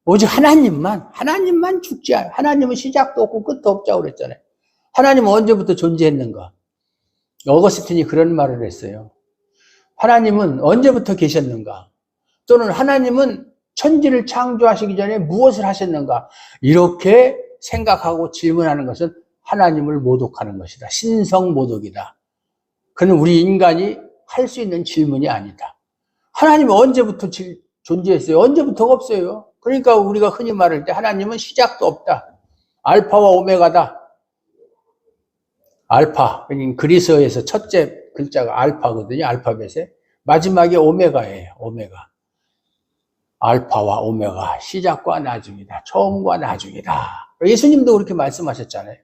오직 하나님만 죽지 않아. 하나님은 시작도 없고 끝도 없자고 그랬잖아요. 하나님은 언제부터 존재했는가? 어거스틴이 그런 말을 했어요. 하나님은 언제부터 계셨는가? 또는 하나님은 천지를 창조하시기 전에 무엇을 하셨는가? 이렇게 생각하고 질문하는 것은 하나님을 모독하는 것이다. 신성모독이다. 그는 우리 인간이 할 수 있는 질문이 아니다. 하나님은 언제부터 존재했어요? 언제부터가 없어요. 그러니까 우리가 흔히 말할 때 하나님은 시작도 없다. 알파와 오메가다. 알파, 그리스어에서 첫째 글자가 알파거든요. 알파벳에. 마지막에 오메가예요. 오메가. 알파와 오메가, 시작과 나중이다. 처음과 나중이다. 예수님도 그렇게 말씀하셨잖아요.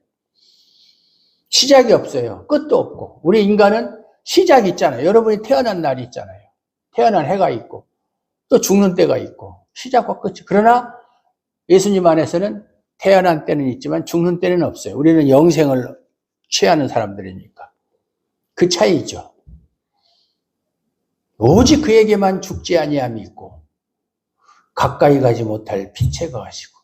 시작이 없어요. 끝도 없고. 우리 인간은 시작이 있잖아요. 여러분이 태어난 날이 있잖아요. 태어난 해가 있고 또 죽는 때가 있고 시작과 끝이. 그러나 예수님 안에서는 태어난 때는 있지만 죽는 때는 없어요. 우리는 영생을 취하는 사람들이니까. 그 차이죠. 오직 그에게만 죽지 아니함이 있고 가까이 가지 못할 빛에 거하시고.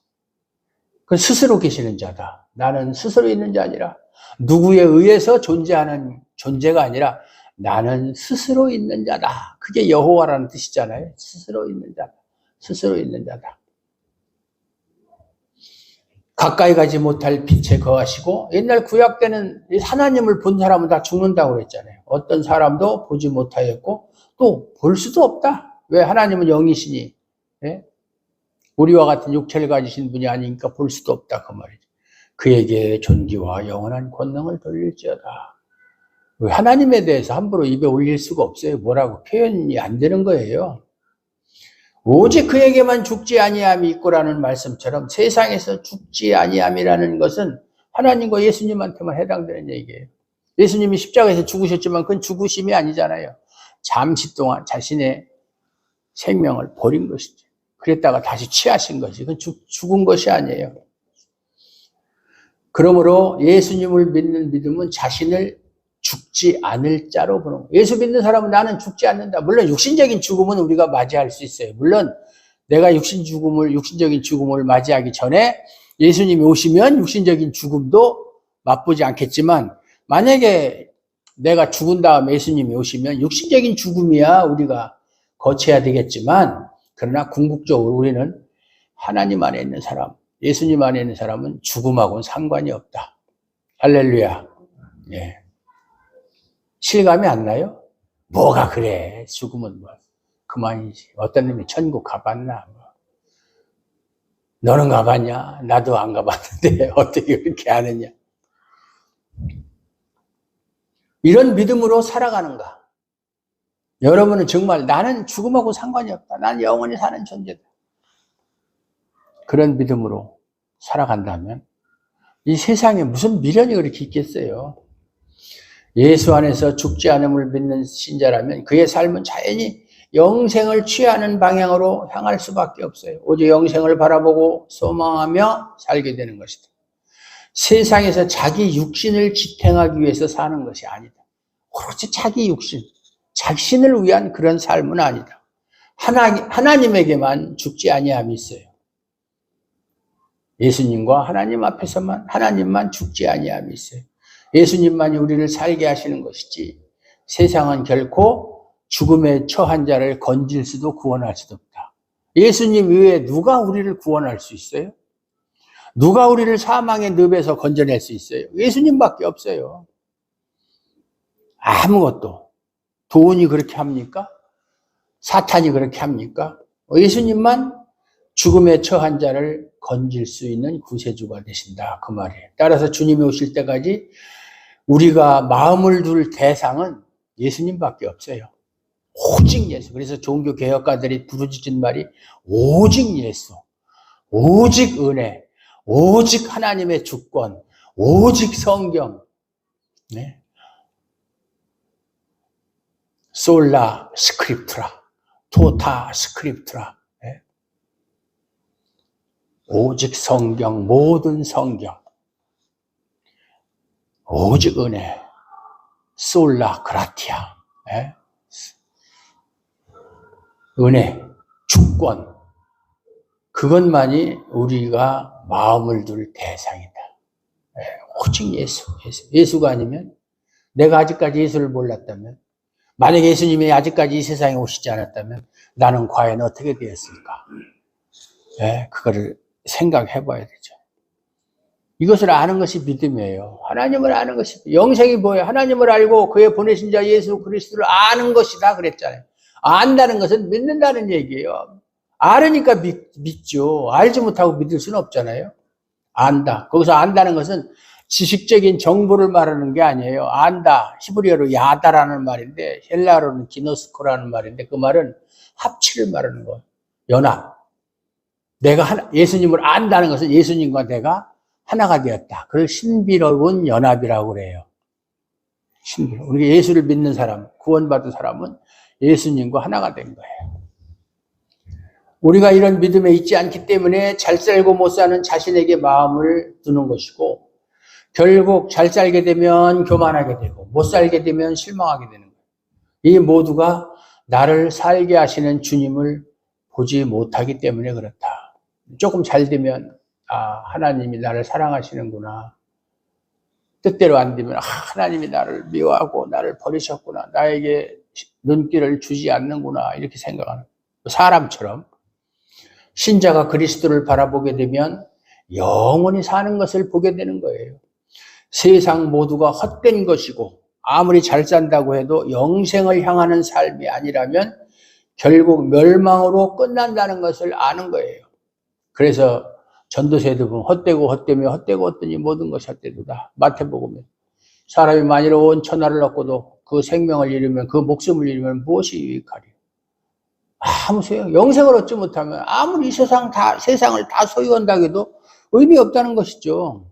그 스스로 계시는 자다. 나는 스스로 있는 자 아니라 누구에 의해서 존재하는 존재가 아니라 나는 스스로 있는 자다. 그게 여호와라는 뜻이잖아요. 스스로 있는 자다. 스스로 있는 자다. 가까이 가지 못할 빛에 거하시고, 옛날 구약 때는 하나님을 본 사람은 다 죽는다고 그랬잖아요. 어떤 사람도 보지 못하였고 또 볼 수도 없다. 왜? 하나님은 영이시니. 예? 우리와 같은 육체를 가지신 분이 아니니까 볼 수도 없다 그 말이죠. 그에게 존귀와 영원한 권능을 돌릴지어다. 하나님에 대해서 함부로 입에 올릴 수가 없어요. 뭐라고 표현이 안 되는 거예요. 오직 그에게만 죽지 아니함이 있고라는 말씀처럼 세상에서 죽지 아니함이라는 것은 하나님과 예수님한테만 해당되는 얘기예요. 예수님이 십자가에서 죽으셨지만 그건 죽으심이 아니잖아요. 잠시 동안 자신의 생명을 버린 것이죠. 그랬다가 다시 취하신 것이, 그건 죽은 것이 아니에요. 그러므로 예수님을 믿는 믿음은 자신을 죽지 않을 자로 보는 거예요. 예수 믿는 사람은 나는 죽지 않는다. 물론 육신적인 죽음은 우리가 맞이할 수 있어요. 물론 내가 육신적인 죽음을 맞이하기 전에 예수님이 오시면 육신적인 죽음도 맛보지 않겠지만, 만약에 내가 죽은 다음에 예수님이 오시면 육신적인 죽음이야 우리가 거쳐야 되겠지만, 그러나 궁극적으로 우리는 하나님 안에 있는 사람, 예수님 안에 있는 사람은 죽음하고는 상관이 없다. 할렐루야. 예. 실감이 안 나요? 뭐가 그래? 죽음은 뭐 그만이지. 어떤 놈이 천국 가봤나? 뭐. 너는 가봤냐? 나도 안 가봤는데 어떻게 그렇게 아느냐? 이런 믿음으로 살아가는가? 여러분은 정말 나는 죽음하고 상관이 없다. 난 영원히 사는 존재다. 그런 믿음으로 살아간다면 이 세상에 무슨 미련이 그렇게 있겠어요? 예수 안에서 죽지 않음을 믿는 신자라면 그의 삶은 자연히 영생을 취하는 방향으로 향할 수밖에 없어요. 오직 영생을 바라보고 소망하며 살게 되는 것이다. 세상에서 자기 육신을 지탱하기 위해서 사는 것이 아니다. 오로지 자기 육신, 자신을 위한 그런 삶은 아니다. 하나님에게만 죽지 아니함이 있어요. 예수님과 하나님 앞에서만, 하나님만 죽지 아니함이 있어요. 예수님만이 우리를 살게 하시는 것이지 세상은 결코 죽음에 처한 자를 건질 수도 구원할 수도 없다. 예수님 이외에 누가 우리를 구원할 수 있어요? 누가 우리를 사망의 늪에서 건져낼 수 있어요? 예수님밖에 없어요. 아무것도. 돈이 그렇게 합니까? 사탄이 그렇게 합니까? 예수님만 죽음에 처한 자를 건질 수 있는 구세주가 되신다. 그 말이에요. 따라서 주님이 오실 때까지 우리가 마음을 둘 대상은 예수님밖에 없어요. 오직 예수. 그래서 종교 개혁가들이 부르짖은 말이 오직 예수, 오직 은혜, 오직 하나님의 주권, 오직 성경. 네. 솔라 스크립트라, 토타 스크립트라. 네. 오직 성경, 모든 성경. 오직 은혜, 솔라 그라티아. 네. 은혜, 주권. 그것만이 우리가 마음을 둘 대상이다. 네. 오직 예수. 예수가 아니면, 내가 아직까지 예수를 몰랐다면, 만약에 예수님이 아직까지 이 세상에 오시지 않았다면 나는 과연 어떻게 되었을까? 네, 그거를 생각해 봐야 되죠. 이것을 아는 것이 믿음이에요. 하나님을 아는 것이, 영생이 뭐예요? 하나님을 알고 그의 보내신 자 예수 그리스도를 아는 것이다 그랬잖아요. 안다는 것은 믿는다는 얘기예요. 알으니까 믿죠. 알지 못하고 믿을 수는 없잖아요. 안다. 거기서 안다는 것은 지식적인 정보를 말하는 게 아니에요. 안다. 히브리어로 야다라는 말인데 헬라어로는 기노스코라는 말인데 그 말은 합치를 말하는 거예요. 연합. 내가 예수님을 안다는 것은 예수님과 내가 하나가 되었다. 그걸 신비로운 연합이라고 그래요. 신비로운. 우리가 예수를 믿는 사람, 구원받은 사람은 예수님과 하나가 된 거예요. 우리가 이런 믿음에 있지 않기 때문에 잘 살고 못 사는 자신에게 마음을 두는 것이고 결국 잘 살게 되면 교만하게 되고 못 살게 되면 실망하게 되는 거예요. 이 모두가 나를 살게 하시는 주님을 보지 못하기 때문에 그렇다. 조금 잘 되면 하나님이 나를 사랑하시는구나. 뜻대로 안 되면 하나님이 나를 미워하고 나를 버리셨구나. 나에게 눈길을 주지 않는구나. 이렇게 생각하는 거예요. 사람처럼 신자가 그리스도를 바라보게 되면 영원히 사는 것을 보게 되는 거예요. 세상 모두가 헛된 것이고 아무리 잘 산다고 해도 영생을 향하는 삶이 아니라면 결국 멸망으로 끝난다는 것을 아는 거예요. 그래서 전도서에도 보면 헛되고 헛되며 헛되고 헛되니 모든 것이 헛되도다. 마태복음에 사람이 만일 온 천하를 얻고도 그 생명을 잃으면 그 목숨을 잃으면 무엇이 유익하리요? 아무 소용, 영생을 얻지 못하면 아무리 이 세상을 다 소유한다고 해도 의미 없다는 것이죠.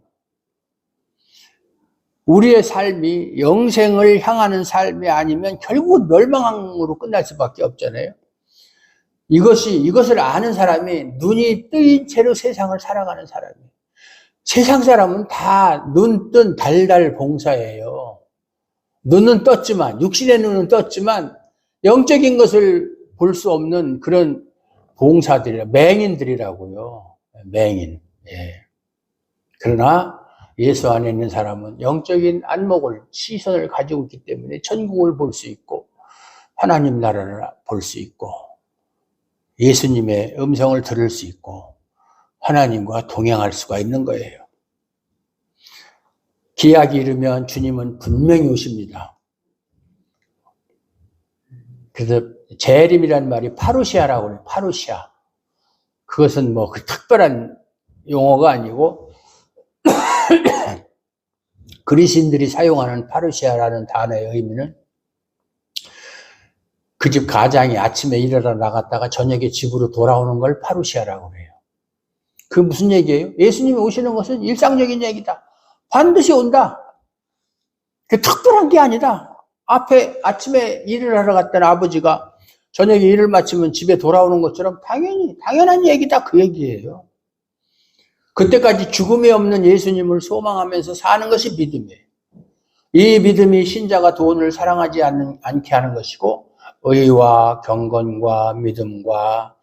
우리의 삶이 영생을 향하는 삶이 아니면 결국 멸망으로 끝날 수밖에 없잖아요. 이것을 아는 사람이 눈이 뜨인 채로 세상을 살아가는 사람이에요. 세상 사람은 다 눈 뜬 달달 봉사예요. 눈은 떴지만, 육신의 눈은 떴지만 영적인 것을 볼 수 없는 그런 맹인들이라고요. 맹인. 예. 그러나 예수 안에 있는 사람은 영적인 안목을, 시선을 가지고 있기 때문에 천국을 볼 수 있고 하나님 나라를 볼 수 있고 예수님의 음성을 들을 수 있고 하나님과 동행할 수가 있는 거예요. 기약이 이르면 주님은 분명히 오십니다. 그래서 재림이라는 말이 파루시아라고 해요. 파루시아. 그것은 뭐 그 특별한 용어가 아니고 그리스인들이 사용하는 파루시아라는 단어의 의미는 그 집 가장이 아침에 일하러 나갔다가 저녁에 집으로 돌아오는 걸 파루시아라고 해요. 그 무슨 얘기예요? 예수님이 오시는 것은 일상적인 얘기다. 반드시 온다. 그 특별한 게 아니다. 앞에 아침에 일을 하러 갔던 아버지가 저녁에 일을 마치면 집에 돌아오는 것처럼 당연한 얘기다. 그 얘기예요. 그때까지 죽음이 없는 예수님을 소망하면서 사는 것이 믿음이에요. 이 믿음이 신자가 돈을 사랑하지 않게 하는 것이고 의와 경건과 믿음과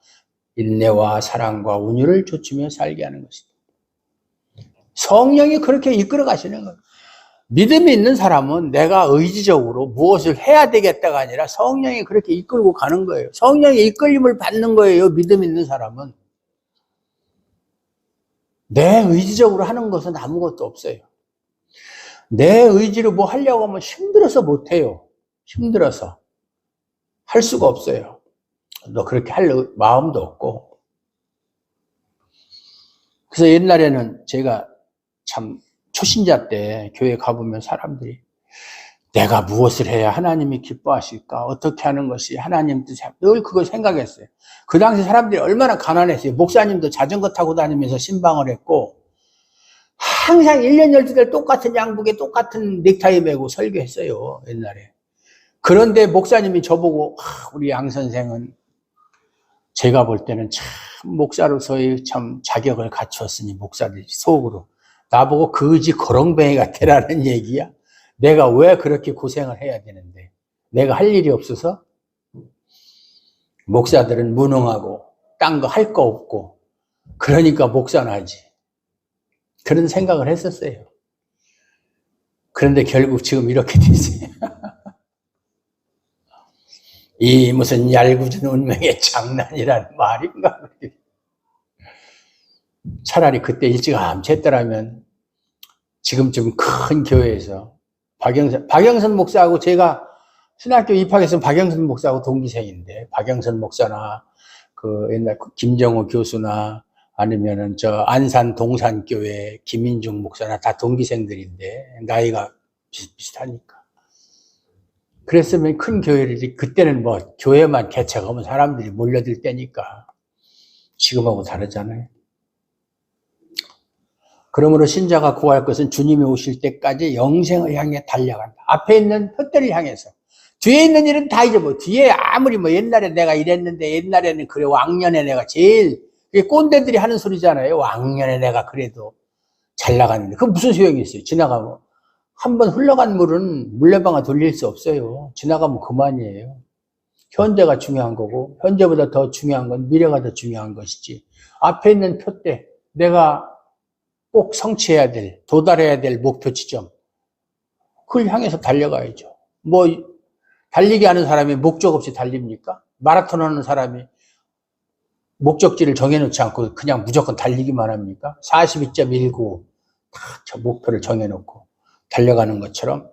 인내와 사랑과 온유를 좇으며 살게 하는 것이다. 성령이 그렇게 이끌어 가시는 거예요. 믿음이 있는 사람은 내가 의지적으로 무엇을 해야 되겠다가 아니라 성령이 그렇게 이끌고 가는 거예요. 성령의 이끌림을 받는 거예요. 믿음 있는 사람은. 내 의지적으로 하는 것은 아무것도 없어요. 내 의지로 뭐 하려고 하면 힘들어서 못해요. 힘들어서. 할 수가 없어요. 너 그렇게 할 마음도 없고. 그래서 옛날에는 제가 참 초신자 때 교회 가보면 사람들이 내가 무엇을 해야 하나님이 기뻐하실까? 어떻게 하는 것이 하나님 뜻이 늘 그걸 생각했어요. 그 당시 사람들이 얼마나 가난했어요. 목사님도 자전거 타고 다니면서 신방을 했고 항상 1년 12달 똑같은 양복에 똑같은 넥타이 메고 설교했어요. 옛날에. 그런데 목사님이 저보고 우리 양 선생은 제가 볼 때는 참 목사로서의 참 자격을 갖추었으니 목사들이 속으로 나보고 거지 거렁뱅이 같아라는 얘기야. 내가 왜 그렇게 고생을 해야 되는데 내가 할 일이 없어서 목사들은 무능하고 딴 거 할 거 없고 그러니까 목사는 하지. 그런 생각을 했었어요. 그런데 결국 지금 이렇게 됐어요. 이 무슨 얄궂은 운명의 장난이라는 말인가. 차라리 그때 일찍 암쳤더라면 지금쯤 큰 교회에서 박영선 목사하고 제가 신학교 입학해서 박영선 목사하고 동기생인데 박영선 목사나 그 옛날 김정호 교수나 아니면은 저 안산 동산교회 김인중 목사나 다 동기생들인데 나이가 비슷하니까. 그랬으면 큰 교회를 그때는 뭐 교회만 개척하면 사람들이 몰려들 때니까 지금하고 다르잖아요. 그러므로 신자가 구할 것은 주님이 오실 때까지 영생을 향해 달려간다. 앞에 있는 헛되를 향해서. 뒤에 있는 일은 다 잊어버려. 뒤에 아무리 뭐 옛날에 내가 이랬는데 옛날에는 그래 왕년에 내가 제일 꼰대들이 하는 소리잖아요. 왕년에 내가 그래도 잘 나갔는데 그건 무슨 소용이 있어요. 지나가면 한번 흘러간 물은 물레방아 돌릴 수 없어요. 지나가면 그만이에요. 현재가 중요한 거고 현재보다 더 중요한 건 미래가 더 중요한 것이지. 앞에 있는 표대 내가 꼭 성취해야 될, 도달해야 될 목표 지점 그걸 향해서 달려가야죠. 뭐 달리기 하는 사람이 목적 없이 달립니까? 마라톤 하는 사람이 목적지를 정해놓지 않고 그냥 무조건 달리기만 합니까? 42.19 다 저 목표를 정해놓고 달려가는 것처럼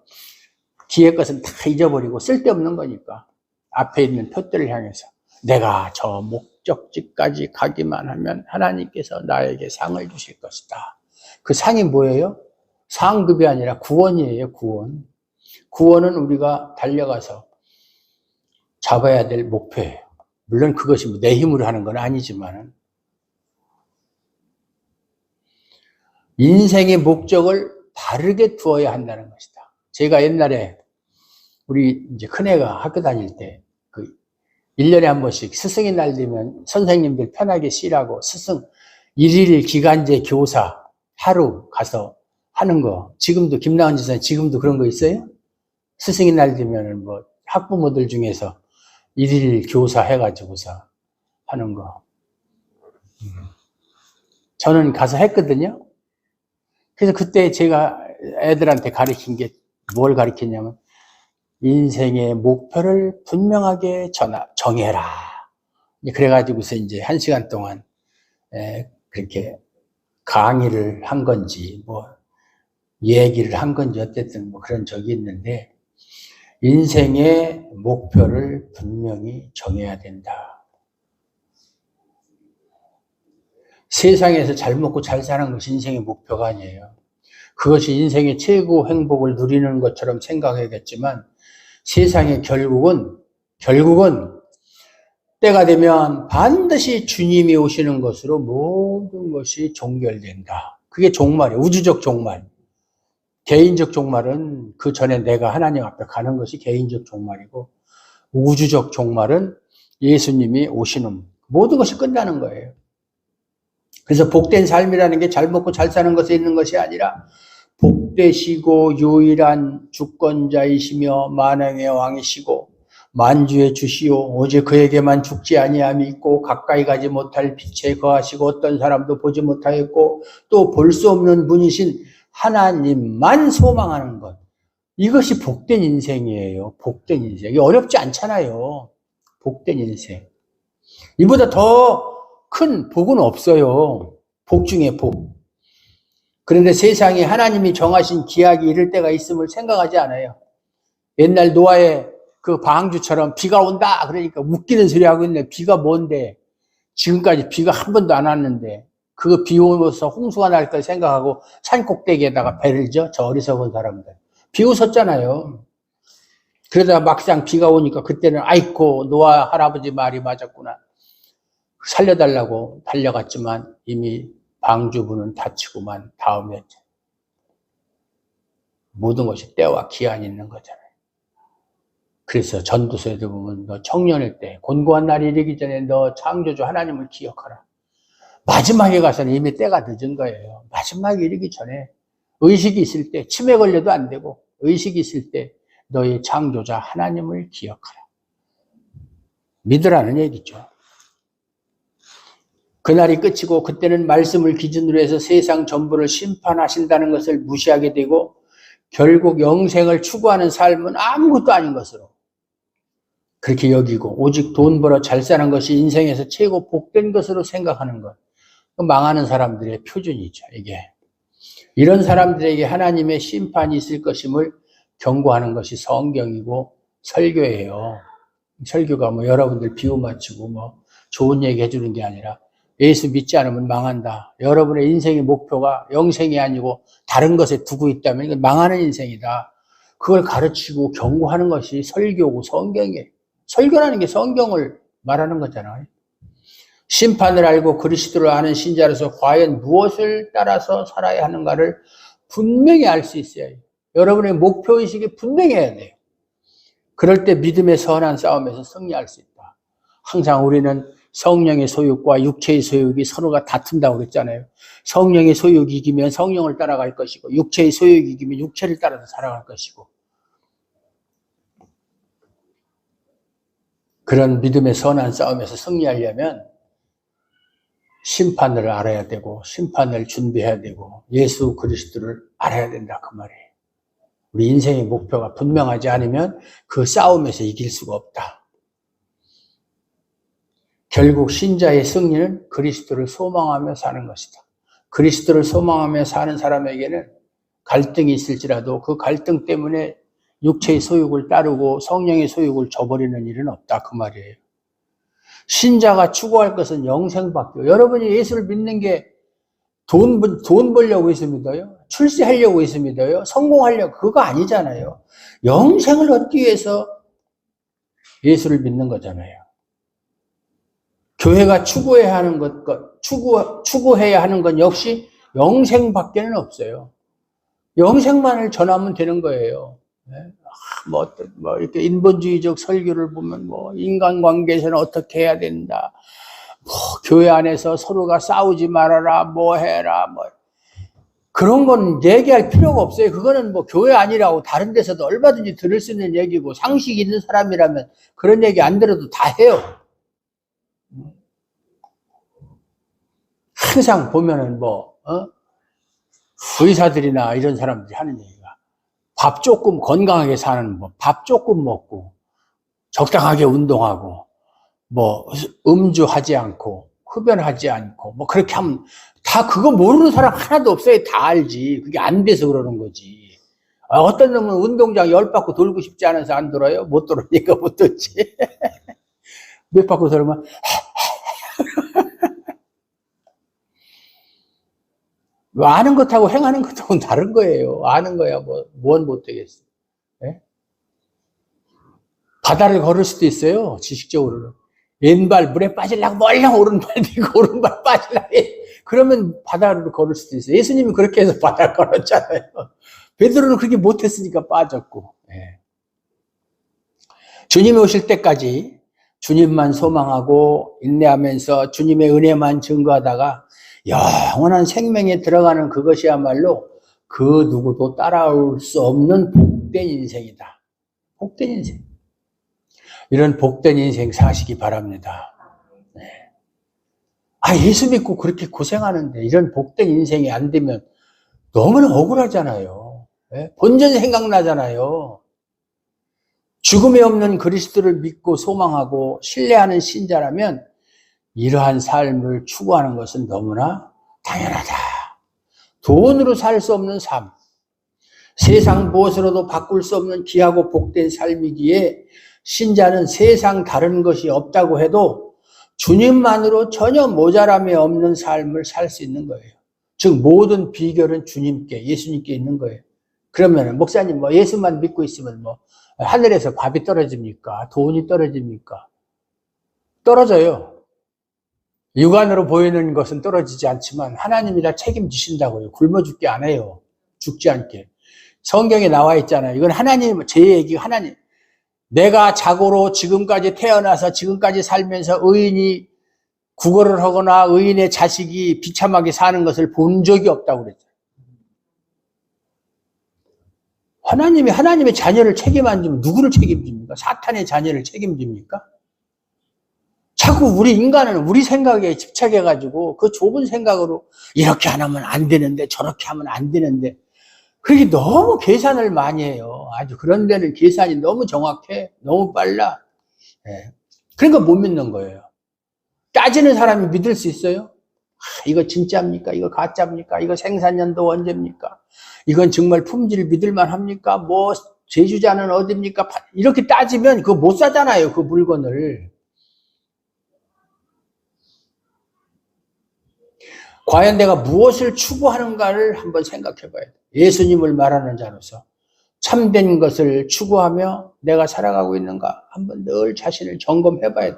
뒤에 것은 다 잊어버리고 쓸데없는 거니까 앞에 있는 표대를 향해서 내가 저 목적지까지 가기만 하면 하나님께서 나에게 상을 주실 것이다. 그 상이 뭐예요? 상급이 아니라 구원이에요. 구원. 구원은 우리가 달려가서 잡아야 될 목표예요. 물론 그것이 내 힘으로 하는 건 아니지만 인생의 목적을 바르게 두어야 한다는 것이다. 제가 옛날에 우리 이제 큰애가 학교 다닐 때 1년에 한 번씩 스승의 날 되면 선생님들 편하게 쉬라고 스승 1일 기간제 교사 하루 가서 하는 거. 지금도 김나은 지사님 지금도 그런 거 있어요? 스승의 날 되면 뭐 학부모들 중에서 1일 교사 해가지고서 하는 거. 저는 가서 했거든요. 그래서 그때 제가 애들한테 가르친 게 뭘 가르쳤냐면 인생의 목표를 분명하게 정해라. 그래가지고서 이제 1시간 동안 그렇게 강의를 한 건지 뭐 얘기를 한 건지 어쨌든 뭐 그런 적이 있는데 인생의 목표를 분명히 정해야 된다. 세상에서 잘 먹고 잘 사는 것이 인생의 목표가 아니에요. 그것이 인생의 최고 행복을 누리는 것처럼 생각해야겠지만 세상의 결국은 때가 되면 반드시 주님이 오시는 것으로 모든 것이 종결된다. 그게 종말이에요. 우주적 종말. 개인적 종말은 그 전에 내가 하나님 앞에 가는 것이 개인적 종말이고 우주적 종말은 예수님이 오시는 모든 것이 끝나는 거예요. 그래서 복된 삶이라는 게 잘 먹고 잘 사는 것에 있는 것이 아니라 복되시고 유일한 주권자이시며 만왕의 왕이시고 만주의 주시오 오직 그에게만 죽지 아니함이 있고 가까이 가지 못할 빛에 거하시고 어떤 사람도 보지 못하였고 또 볼 수 없는 분이신 하나님만 소망하는 것. 이것이 복된 인생이에요. 복된 인생. 이게 어렵지 않잖아요. 복된 인생. 이보다 더 큰 복은 없어요. 복 중에 복. 그런데 세상에 하나님이 정하신 기약이 이를 때가 있음을 생각하지 않아요. 옛날 노아의 그 방주처럼 비가 온다 그러니까 웃기는 소리 하고 있네. 비가 뭔데? 지금까지 비가 한 번도 안 왔는데 그거 비 오면서 홍수가 날 걸 생각하고 산 꼭대기에다가 배를 져? 저 어리석은 사람들. 비 웃었잖아요. 그러다가 막상 비가 오니까 그때는 아이고 노아 할아버지 말이 맞았구나. 살려달라고 달려갔지만 이미 방주부는 닫히고만 다음에 모든 것이 때와 기한이 있는 거잖아요. 그래서 전도서에도 보면 너 청년일 때 곤고한 날이 이르기 전에 너 창조주 하나님을 기억하라. 마지막에 가서는 이미 때가 늦은 거예요. 마지막에 이르기 전에 의식이 있을 때 치매 걸려도 안 되고 의식이 있을 때 너의 창조자 하나님을 기억하라. 믿으라는 얘기죠. 그날이 끝이고 그때는 말씀을 기준으로 해서 세상 전부를 심판하신다는 것을 무시하게 되고 결국 영생을 추구하는 삶은 아무것도 아닌 것으로 그렇게 여기고 오직 돈 벌어 잘 사는 것이 인생에서 최고 복된 것으로 생각하는 것. 망하는 사람들의 표준이죠. 이게 이런 사람들에게 하나님의 심판이 있을 것임을 경고하는 것이 성경이고 설교예요. 설교가 뭐 여러분들 비유 맞추고 뭐 좋은 얘기 해주는 게 아니라 예수 믿지 않으면 망한다. 여러분의 인생의 목표가 영생이 아니고 다른 것에 두고 있다면 이건 망하는 인생이다. 그걸 가르치고 경고하는 것이 설교고 성경이에요. 설교라는 게 성경을 말하는 거잖아요. 심판을 알고 그리스도를 아는 신자로서 과연 무엇을 따라서 살아야 하는가를 분명히 알 수 있어야 해요. 여러분의 목표의식이 분명해야 돼요. 그럴 때 믿음의 선한 싸움에서 승리할 수 있다. 항상 우리는 성령의 소욕과 육체의 소욕이 서로가 다툰다고 그랬잖아요. 성령의 소욕이 이기면 성령을 따라갈 것이고 육체의 소욕이 이기면 육체를 따라서 살아갈 것이고 그런 믿음의 선한 싸움에서 승리하려면 심판을 알아야 되고 심판을 준비해야 되고 예수 그리스도를 알아야 된다 그 말이에요. 우리 인생의 목표가 분명하지 않으면 그 싸움에서 이길 수가 없다. 결국 신자의 승리는 그리스도를 소망하며 사는 것이다. 그리스도를 소망하며 사는 사람에게는 갈등이 있을지라도 그 갈등 때문에 육체의 소욕을 따르고 성령의 소욕을 저버리는 일은 없다 그 말이에요. 신자가 추구할 것은 영생밖에. 여러분이 예수를 믿는 게 돈 벌려고 해서 믿어요? 출세하려고 해서 믿어요? 성공하려고 그거 아니잖아요. 영생을 얻기 위해서 예수를 믿는 거잖아요. 교회가 추구해야 하는 건 역시 영생밖에는 없어요. 영생만을 전하면 되는 거예요. 이렇게 인본주의적 설교를 보면 인간관계에서는 어떻게 해야 된다. 교회 안에서 서로가 싸우지 말아라, 해라, 그런 건 얘기할 필요가 없어요. 그거는 교회 아니라고 다른 데서도 얼마든지 들을 수 있는 얘기고, 상식 있는 사람이라면 그런 얘기 안 들어도 다 해요. 항상 보면은 의사들이나 이런 사람들이 하는 얘기가 밥 조금 건강하게 사는 밥 조금 먹고 적당하게 운동하고 음주하지 않고 흡연하지 않고 그렇게 하면 다 그거 모르는 사람 하나도 없어요. 다 알지. 그게 안 돼서 그러는 거지. 어떤 놈은 운동장 10바퀴 돌고 싶지 않아서 안 돌아요? 못 돌으니까 못 돌지. 몇 바퀴 돌으면 아는 것하고 행하는 것하고는 다른 거예요. 아는 거야 뭔 못되겠어. 네? 바다를 걸을 수도 있어요. 지식적으로는. 왼발 물에 빠지려고 멀랑 오른발 들고 오른발 빠지려고 그러면 바다를 걸을 수도 있어요. 예수님이 그렇게 해서 바다를 걸었잖아요. 베드로는 그렇게 못했으니까 빠졌고. 네. 주님이 오실 때까지 주님만 소망하고 인내하면서 주님의 은혜만 증거하다가 영원한 생명에 들어가는 그것이야말로 그 누구도 따라올 수 없는 복된 인생이다. 복된 인생. 이런 복된 인생 사시기 바랍니다. 네. 예수 믿고 그렇게 고생하는데 이런 복된 인생이 안 되면 너무나 억울하잖아요. 네? 본전 생각나잖아요. 죽음이 없는 그리스도를 믿고 소망하고 신뢰하는 신자라면 이러한 삶을 추구하는 것은 너무나 당연하다. 돈으로 살 수 없는 삶, 세상 무엇으로도 바꿀 수 없는 귀하고 복된 삶이기에 신자는 세상 다른 것이 없다고 해도 주님만으로 전혀 모자람이 없는 삶을 살 수 있는 거예요. 즉 모든 비결은 주님께, 예수님께 있는 거예요. 그러면 목사님 예수만 믿고 있으면 하늘에서 밥이 떨어집니까? 돈이 떨어집니까? 떨어져요. 육안으로 보이는 것은 떨어지지 않지만 하나님이 다 책임지신다고요. 굶어 죽게 안 해요. 죽지 않게. 성경에 나와 있잖아요. 이건 하나님, 제 얘기 하나님. 내가 자고로 지금까지 태어나서 지금까지 살면서 의인이 구걸을 하거나 의인의 자식이 비참하게 사는 것을 본 적이 없다고 그랬죠. 하나님이 하나님의 자녀를 책임 안 지면 누구를 책임집니까? 사탄의 자녀를 책임집니까? 자꾸 우리 인간은 우리 생각에 집착해가지고 그 좁은 생각으로 이렇게 안 하면 안 되는데 저렇게 하면 안 되는데 그게 너무 계산을 많이 해요. 아주 그런 데는 계산이 너무 정확해. 너무 빨라. 네. 그러니까 못 믿는 거예요. 따지는 사람이 믿을 수 있어요? 이거 진짜입니까? 이거 가짜입니까? 이거 생산년도 언제입니까? 이건 정말 품질 믿을만 합니까? 제주자는 어디입니까? 이렇게 따지면 그거 못 사잖아요. 그 물건을. 과연 내가 무엇을 추구하는가를 한번 생각해 봐야 돼. 예수님을 말하는 자로서 참된 것을 추구하며 내가 살아가고 있는가 한번 늘 자신을 점검해 봐야 돼.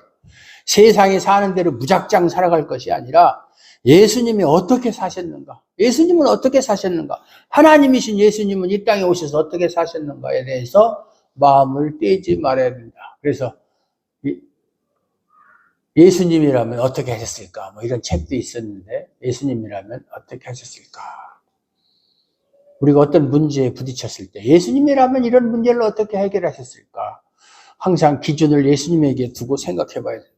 세상이 사는 대로 무작정 살아갈 것이 아니라 예수님이 어떻게 사셨는가? 예수님은 어떻게 사셨는가? 하나님이신 예수님은 이 땅에 오셔서 어떻게 사셨는가에 대해서 마음을 떼지 말아야 된다. 그래서 예수님이라면 어떻게 하셨을까? 이런 책도 있었는데 예수님이라면 어떻게 하셨을까? 우리가 어떤 문제에 부딪혔을 때 예수님이라면 이런 문제를 어떻게 해결하셨을까? 항상 기준을 예수님에게 두고 생각해 봐야 된다.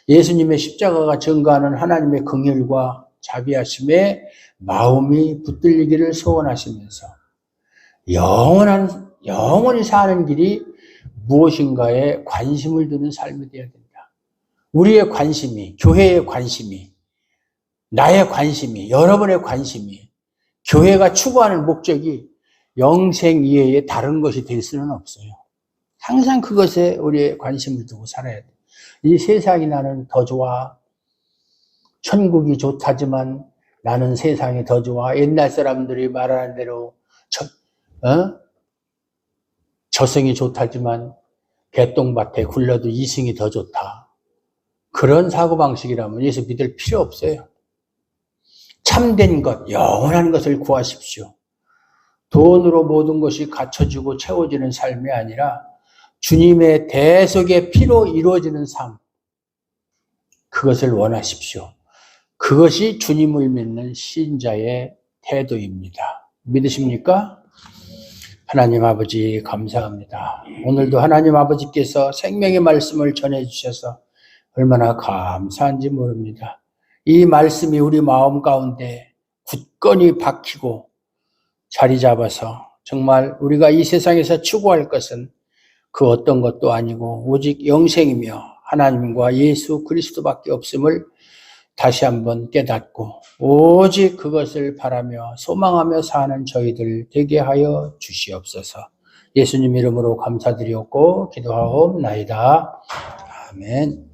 예수님의 십자가가 증거하는 하나님의 긍휼과 자비하심에 마음이 붙들리기를 소원하시면서 영원히 사는 길이 무엇인가에 관심을 두는 삶이 되어야 된다. 우리의 관심이, 교회의 관심이, 나의 관심이, 여러분의 관심이, 교회가 추구하는 목적이 영생 이외에 다른 것이 될 수는 없어요. 항상 그것에 우리의 관심을 두고 살아야 돼. 이 세상이 나는 더 좋아. 천국이 좋다지만 나는 세상이 더 좋아. 옛날 사람들이 말하는 대로 저승이 좋다지만 개똥밭에 굴러도 이승이 더 좋다. 그런 사고방식이라면 예수 믿을 필요 없어요. 참된 것, 영원한 것을 구하십시오. 돈으로 모든 것이 갖춰지고 채워지는 삶이 아니라 주님의 대속의 피로 이루어지는 삶, 그것을 원하십시오. 그것이 주님을 믿는 신자의 태도입니다. 믿으십니까? 하나님 아버지 감사합니다. 오늘도 하나님 아버지께서 생명의 말씀을 전해주셔서 얼마나 감사한지 모릅니다. 이 말씀이 우리 마음 가운데 굳건히 박히고 자리 잡아서 정말 우리가 이 세상에서 추구할 것은 그 어떤 것도 아니고 오직 영생이며 하나님과 예수 그리스도밖에 없음을 다시 한번 깨닫고 오직 그것을 바라며 소망하며 사는 저희들 되게 하여 주시옵소서. 예수님 이름으로 감사드리옵고 기도하옵나이다. 아멘.